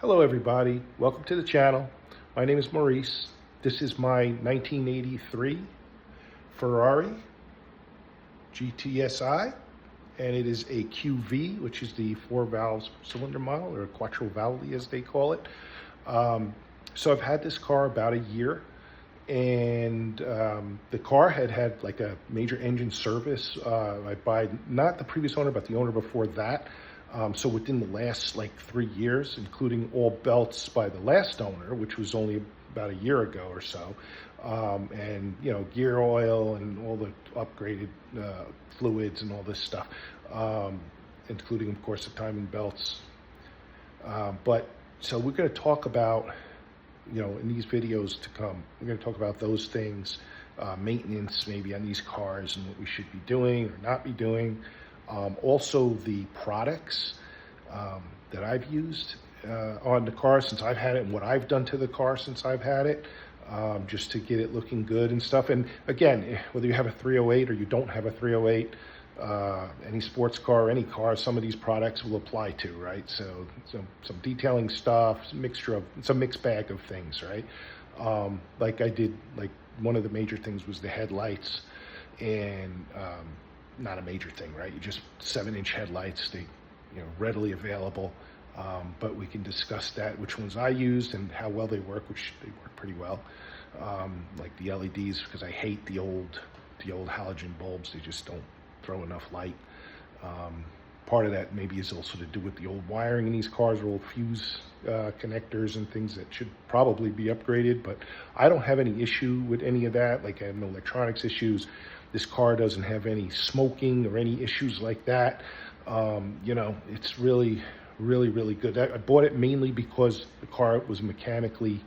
Hello everybody, welcome to the channel. My name is Maurice. This is my 1983 Ferrari GTSI, and it is a QV, which is the 4 valves per cylinder model, or a quattro valve as they call it. So I've had this car about a year, and the car had like a major engine service by not the previous owner, but the owner before that. So within the last like 3 years, including all belts by the last owner, which was only about a year ago or so, and gear oil and all the upgraded fluids and all this stuff, including of course the timing belts. But so we're going to talk about, in these videos to come, we're going to talk about those things, maintenance maybe on these cars and what we should be doing or not be doing. Also the products that I've used on the car since I've had it, and what I've done to the car since I've had it, just to get it looking good and stuff. And again, whether you have a 308 or you don't have a 308, any sports car, any car, some of these products will apply to, right? So some detailing stuff, some mixed bag of things, right? Like I did, like one of the major things was the headlights, and not a major thing, right? You just 7-inch headlights, they readily available, but we can discuss that, which ones I used and how well they work, which they work pretty well. Like the LEDs, because I hate the old halogen bulbs. They just don't throw enough light. Part of that maybe is also to do with the old wiring in these cars, or old fuse connectors and things that should probably be upgraded, but I don't have any issue with any of that. Like I have no electronics issues. This car doesn't have any smoking or any issues like that. It's really, really, really good. I bought it mainly because the car was mechanically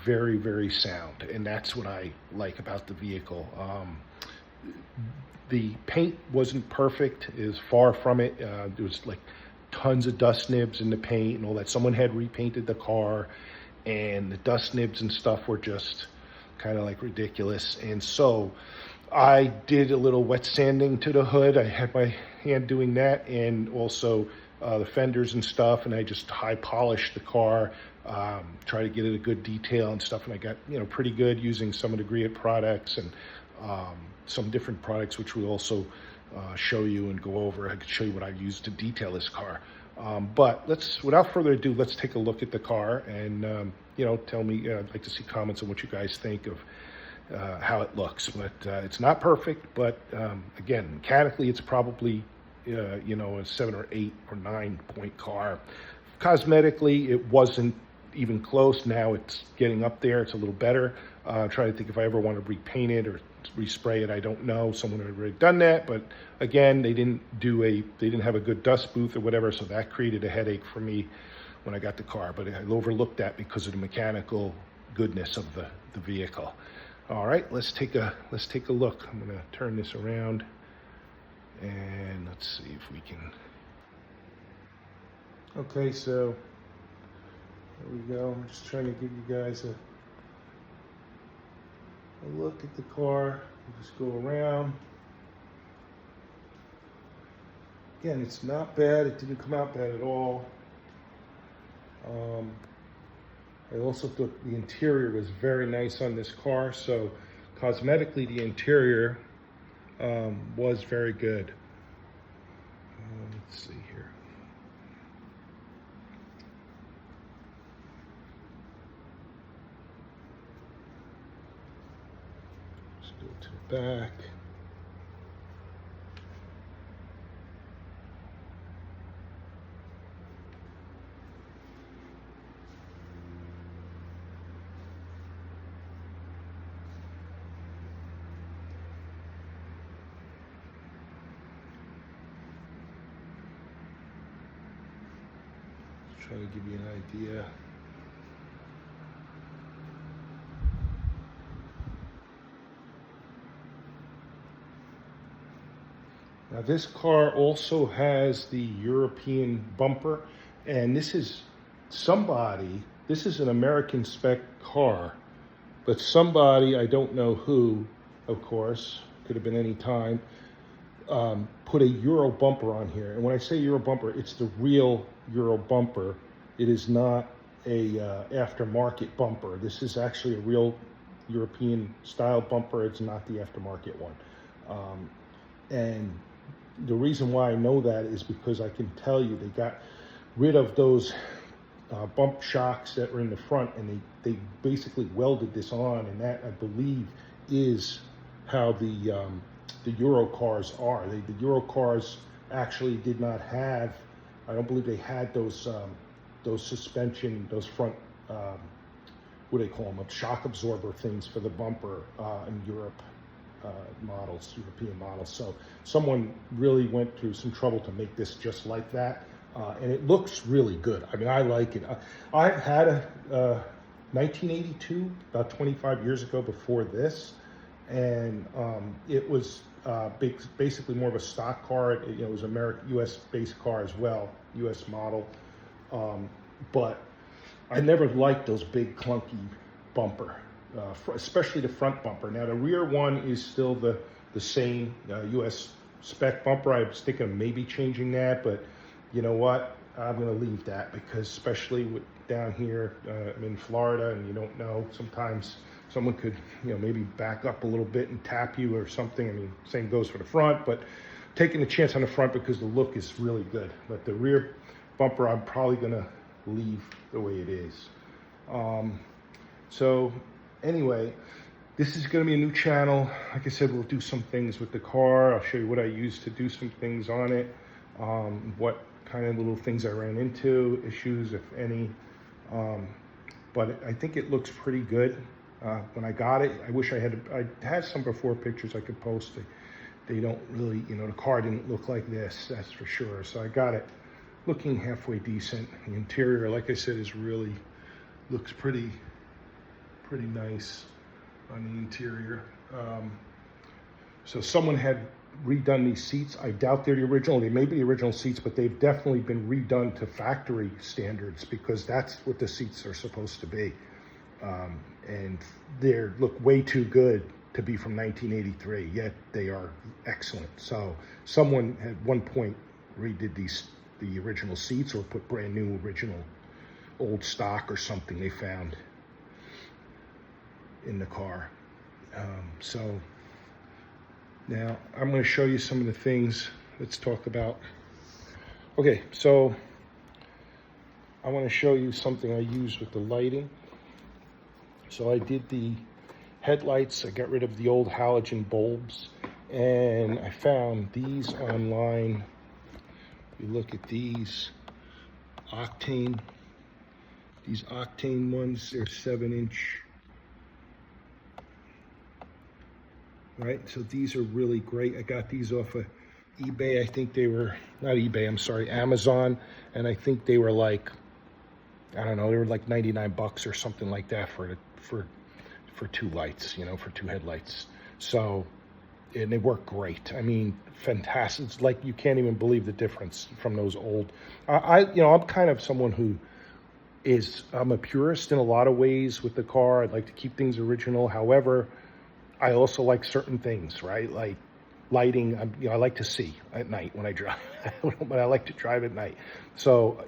very, very sound, and that's what I like about the vehicle. The paint wasn't perfect, is far from it. There was like tons of dust nibs in the paint and all that. Someone had repainted the car, and the dust nibs and stuff were just kind of like ridiculous. And so I did a little wet sanding to the hood. I had my hand doing that, and also the fenders and stuff, and I just high polished the car, try to get it a good detail and stuff, and I got pretty good using some of the Great products and some different products, which we'll also show you and go over. I could show you what I've used to detail this car. But without further ado, let's take a look at the car, and tell me, I'd like to see comments on what you guys think of how it looks. But it's not perfect, but again, mechanically it's probably a 7 or 8 or 9 point car. Cosmetically, it wasn't even close. Now it's getting up there. It's a little better. Trying to think if I ever want to repaint it or respray it. I don't know. Someone had already done that, but again, they didn't have a good dust booth or whatever, so that created a headache for me when I got the car. But I overlooked that because of the mechanical goodness of the vehicle. All right, let's take a look. I'm going to turn this around, and let's see if we can. Okay, so there we go. I'm just trying to give you guys a look at the car. Just go around. Again, it's not bad. It didn't come out bad at all. I also thought the interior was very nice on this car, so cosmetically the interior was very good. Let's see here. Let's go to the back. Try to give you an idea. Now this car also has the European bumper, and this is an American spec car, but somebody, I don't know who, of course, could have been any time, put a Euro bumper on here. And when I say Euro bumper, it's the real Euro bumper. It is not a aftermarket bumper. This is actually a real European style bumper. It's not the aftermarket one. And the reason why I know that is because I can tell you they got rid of those bump shocks that were in the front, and they basically welded this on, and that, I believe, is how the Euro cars are. The Euro cars actually did not have, I don't believe they had those suspension, those front, what do they call them, shock absorber things for the bumper in Europe models, European models. So someone really went through some trouble to make this just like that. And it looks really good. I mean, I like it. I've had a 1982, about 25 years ago before this, and it was basically more of a stock car. It was American, U.S.-based car as well, U.S. model. But I never liked those big clunky bumper, especially the front bumper. Now the rear one is still the same U.S. spec bumper. I was thinking of maybe changing that, but you know what? I'm going to leave that, because especially down here, I'm in Florida, and you don't know. Sometimes someone could, maybe back up a little bit and tap you or something. I mean, same goes for the front, but taking a chance on the front because the look is really good. But the rear bumper, I'm probably going to leave the way it is. So anyway, this is going to be a new channel. Like I said, we'll do some things with the car. I'll show you what I used to do some things on it, what kind of little things I ran into, issues, if any. But I think it looks pretty good. When I got it, I wish I had some before pictures I could post. They don't really, the car didn't look like this, that's for sure. So I got it looking halfway decent. The interior, like I said, looks pretty nice on the interior. So someone had redone these seats. I doubt they're the original. They may be the original seats, but they've definitely been redone to factory standards, because that's what the seats are supposed to be. And they look way too good to be from 1983, yet they are excellent. So someone at one point redid the original seats, or put brand new original old stock or something they found in the car. So now I'm going to show you some of the things. Let's talk about. Okay, so I want to show you something I used with the lighting. So I did the headlights. I got rid of the old halogen bulbs, and I found these online. You look at these octane ones. They're 7-inch. Right, so these are really great. I got these off of eBay. I think they were, not eBay, I'm sorry, Amazon. And I think they were like, I don't know, they were like 99 bucks or something like that for two lights, for two headlights. So, and they work great. I mean, fantastic. It's like you can't even believe the difference from those old. I'm kind of someone who I'm a purist in a lot of ways with the car. I'd like to keep things original. However, I also like certain things, right? Like lighting. I like to see at night when I drive, but I like to drive at night. So,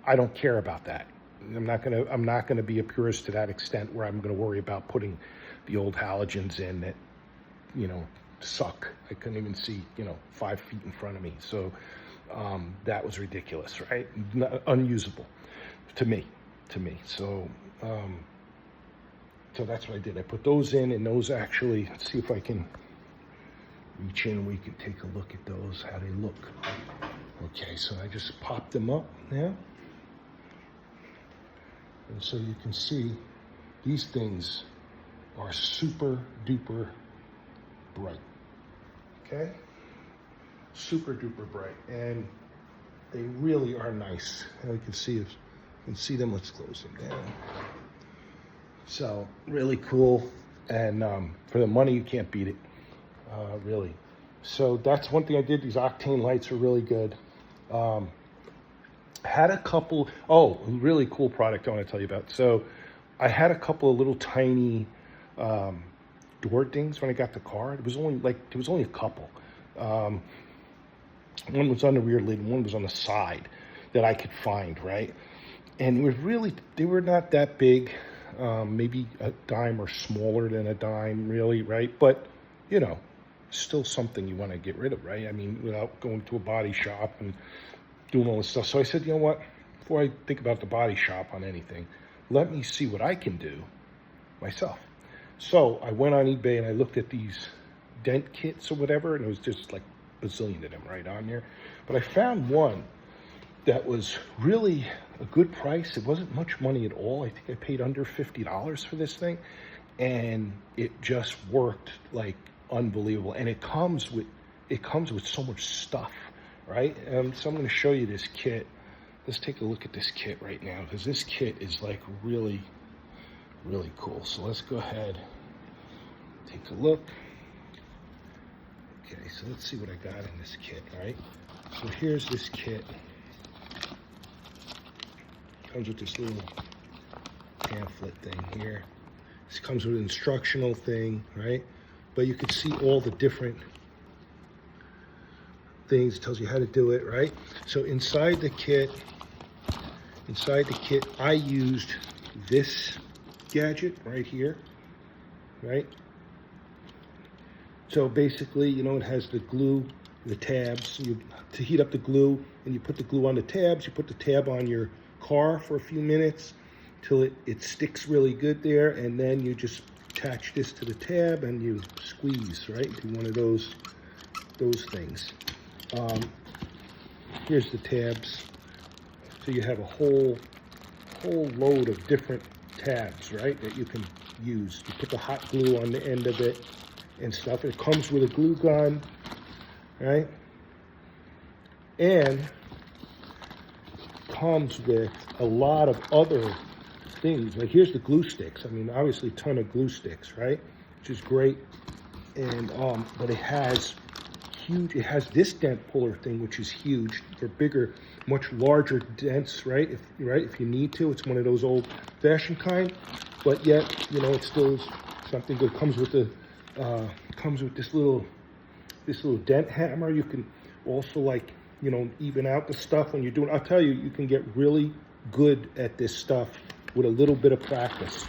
I don't care about that. I'm not gonna be a purist to that extent where I'm gonna worry about putting the old halogens in that, suck. I couldn't even see, 5 feet in front of me. So that was ridiculous, right? Unusable to me. So. So that's what I did. I put those in, and those actually, let's see if I can reach in and we can take a look at those, how they look. Okay, so I just popped them up now. And so you can see these things are super duper bright. Okay? Super duper bright. And they really are nice. And you can see them, let's close them down. So really cool, and for the money you can't beat it, really. So that's one thing I did. These octane lights are really good. Had a couple, really cool product I want to tell you about. So I had a couple of little tiny door dings when I got the car. It was only a couple. One was on the rear lid, and one was on the side that I could find, right? and they were not that big, maybe a dime or smaller than a dime, really, right? But, you know, still something you want to get rid of, right? I mean, without going to a body shop and doing all this stuff. So I said, you know what? Before I think about the body shop on anything, let me see what I can do myself. So I went on eBay and I looked at these dent kits or whatever, and it was just like a bazillion of them right on there. But I found one that was really a good price. It wasn't much money at all. I think I paid under $50 for this thing, and it just worked like unbelievable. And it comes with so much stuff, right? So I'm going to show you this kit. Let's take a look at this kit right now, because this kit is like really, really cool. So let's go ahead, take a look. Okay, so let's see what I got in this kit, right? So here's this kit. Comes with this little pamphlet thing here. This comes with an instructional thing, right? But you can see all the different things. It tells you how to do it, right? So inside the kit, I used this gadget right here, right? So basically, you know, it has the glue, the tabs. To heat up the glue, and you put the glue on the tabs. You put the tab on your car for a few minutes till it sticks really good there, and then you just attach this to the tab and you squeeze, right, into one of those things. Here's the tabs. So you have a whole load of different tabs, right, that you can use. You put the hot glue on the end of it and stuff. It comes with a glue gun, right? And comes with a lot of other things. Like here's the glue sticks. I mean, obviously a ton of glue sticks, right? Which is great. And but it has this dent puller thing, which is huge for bigger, much larger dents, right? If you need to. It's one of those old fashioned kind, but yet, you know, it still is something good. Comes with this little dent hammer. You can also, like, you know, even out the stuff when you're doing. I'll tell you, you can get really good at this stuff with a little bit of practice.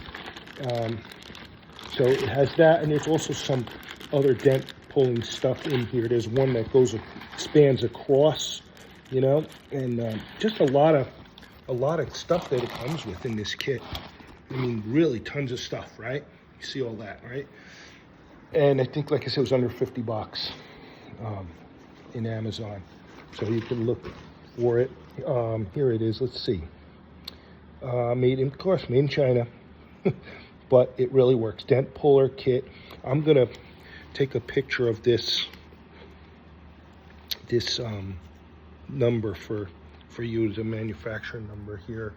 So it has that, and there's also some other dent pulling stuff in here. There's one that spans across, you know, and just a lot of stuff that it comes with in this kit. I mean, really tons of stuff, right? You see all that, right? And I think, like I said, it was under $50 in Amazon. So you can look for it. Here it is. Let's see. Made in China, but it really works. Dent puller kit. I'm gonna take a picture of this number for you, the manufacturer number here.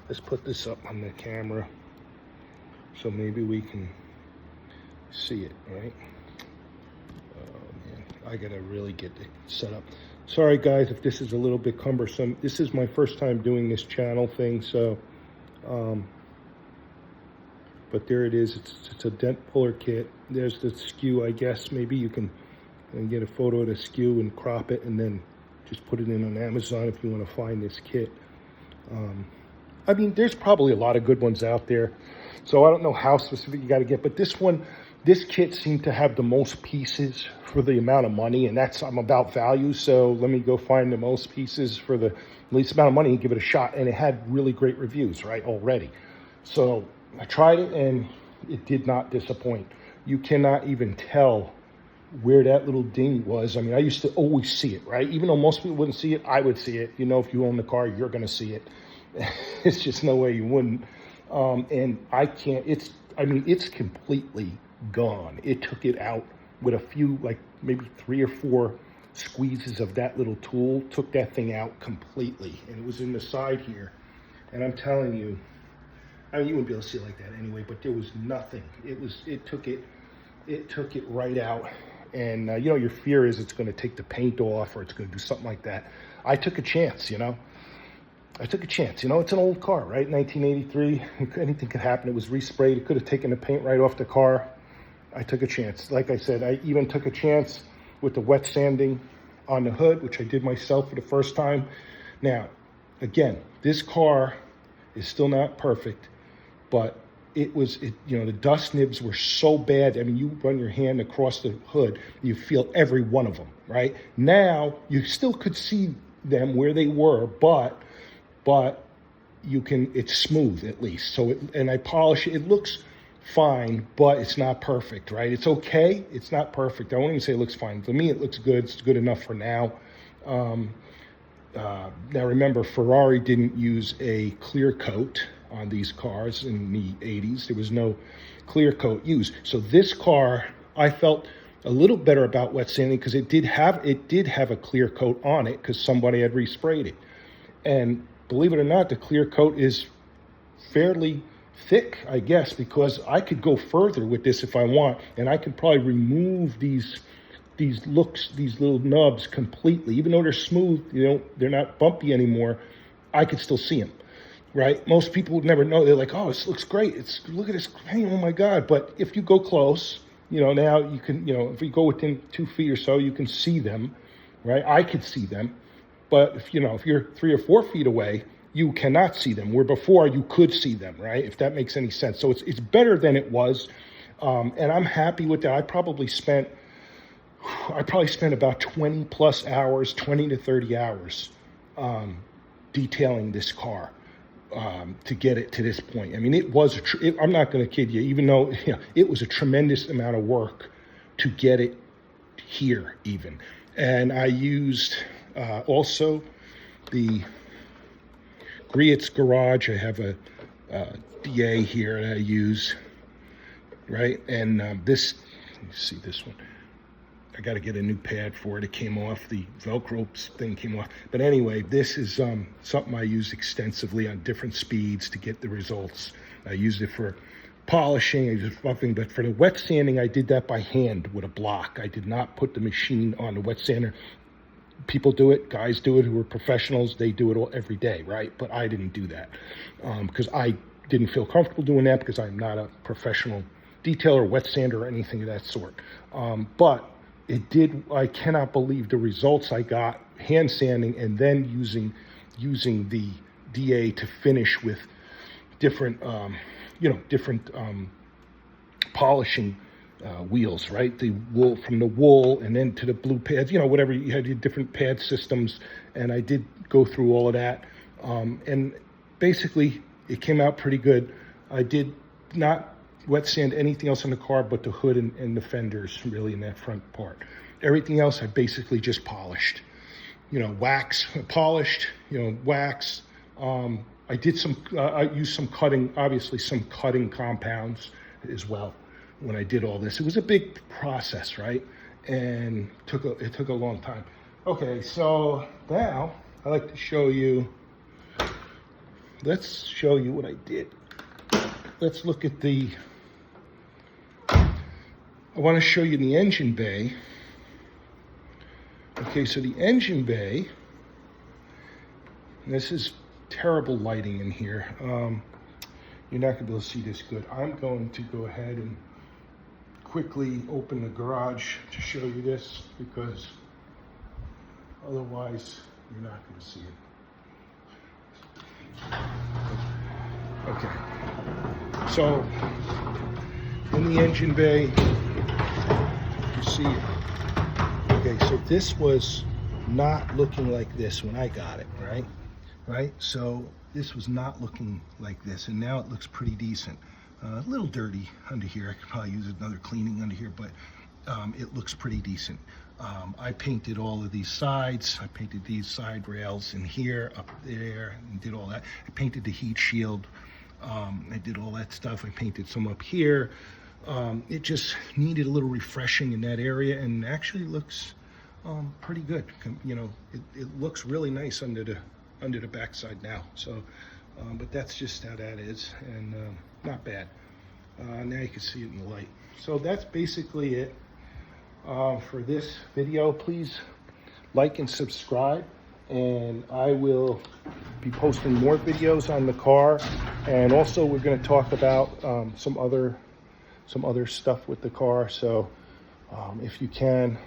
Let's put this up on the camera so maybe we can see it, right? Oh man, I gotta really get it set up. Sorry guys if this is a little bit cumbersome. This is my first time doing this channel thing, so but there it is. It's a dent puller kit. There's the skew, I guess. Maybe you can get a photo of the skew and crop it and then just put it in on Amazon if you want to find this kit. I mean, there's probably a lot of good ones out there, so I don't know how specific you got to get, but this kit seemed to have the most pieces for the amount of money, and I'm about value, so let me go find the most pieces for the least amount of money and give it a shot. And it had really great reviews, right, already. So I tried it, and it did not disappoint. You cannot even tell where that little ding was. I mean, I used to always see it, right? Even though most people wouldn't see it, I would see it. You know, if you own the car, you're going to see it. It's just no way you wouldn't. And I can't, it's completely gone. It took it out with a few, like maybe 3 or 4 squeezes of that little tool, took that thing out completely. And it was in the side here. And I'm telling you, I mean, you wouldn't be able to see it like that anyway, but there was nothing. It took it right out. And you know, your fear is it's going to take the paint off or it's going to do something like that. I took a chance, you know. It's an old car, right? 1983, anything could happen. It was resprayed. It could have taken the paint right off the car. I took a chance. Like I said, I even took a chance with the wet sanding on the hood, which I did myself for the first time. Now, again, this car It's still not perfect, but the dust nibs were so bad. I mean, you run your hand across the hood, you feel every one of them, right? Now, you still could see them where they were, but it's smooth at least. And I polish it, it looks fine, but it's not perfect, right? It's okay, it's not perfect. I won't even say it looks fine. For me, it looks good, it's good enough for now. Now remember, Ferrari didn't use a clear coat on these cars in the 80s. There was no clear coat used. So this car, I felt a little better about wet sanding because it did have a clear coat on it because somebody had resprayed it. And believe it or not, the clear coat is fairly thick, I guess, because I could go further with this if I want, and I could probably remove these little nubs completely. Even though they're smooth, they're not bumpy anymore, I could still see them, right? Most people would never know. They're like, oh, this looks great. Look at this, oh my God. But if you go close, now you can, if you go within 2 feet or so, you can see them, right? I could see them. But if you're 3 or 4 feet away, you cannot see them, where before you could see them, right? If that makes any sense. So it's better than it was. And I'm happy with that. I probably spent about 20 plus hours, 20 to 30 hours detailing this car to get it to this point. I mean, it was, I'm not going to kid you, even though it was a tremendous amount of work to get it here even. And I used also the Griot's Garage. I have a DA here that I use, right? And this, let me see this one. I got to get a new pad for it. It came off. The Velcro thing came off. But anyway, this is something I use extensively on different speeds to get the results. I used it for polishing, I used buffing, but for the wet sanding, I did that by hand with a block. I did not put the machine on the wet sander. People do it, guys do it who are professionals. They do it every day, right? But I didn't do that because I didn't feel comfortable doing that because I'm not a professional detailer, wet sander, or anything of that sort. But it did. I cannot believe the results I got hand sanding and then using the DA to finish with different, different polishing wheels, right? The wool, from the wool and then to the blue pads, whatever. You had your different pad systems, and I did go through all of that. And basically, it came out pretty good. I did not wet sand anything else on the car but the hood and the fenders, really, in that front part. Everything else I basically just polished, wax, polished, wax. I did I used some cutting, obviously some cutting compounds as well when I did all this. It was a big process, right? And it took a long time. Okay, so now I'd like to show you, let's show you what I did. Let's look at I want to show you the engine bay. Okay, so the engine bay, this is terrible lighting in here. You're not going to be able to see this good. I'm going to go ahead and quickly open the garage to show you this because otherwise you're not going to see it. Okay, so in the engine bay, you see it. Okay, so this was not looking like this when I got it, right? So this was not looking like this, and now it looks pretty decent. A little dirty under here. I could probably use another cleaning under here, but it looks pretty decent. I painted all of these sides. I painted these side rails in here, up there, and did all that. I painted the heat shield. I did all that stuff. I painted some up here. It just needed a little refreshing in that area, and actually looks pretty good. It looks really nice under the backside now. So, but that's just how that is, and not bad. Now you can see it in the light. So that's basically it for this video. Please like and subscribe, and I will be posting more videos on the car, and also we're going to talk about some other stuff with the car. So if you can,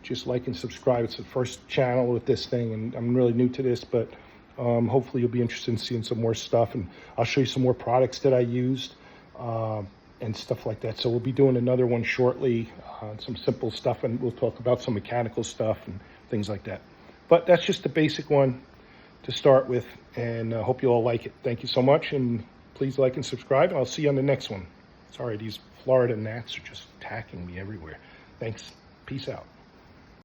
just like and subscribe. It's the first channel with this thing, and I'm really new to this, but Hopefully you'll be interested in seeing some more stuff, and I'll show you some more products that I used and stuff like that. So we'll be doing another one shortly, some simple stuff, and we'll talk about some mechanical stuff and things like that. But that's just the basic one to start with, and I hope you all like it. Thank you so much, and please like and subscribe, and I'll see you on the next one. Sorry, these Florida gnats are just attacking me everywhere. Thanks. Peace out.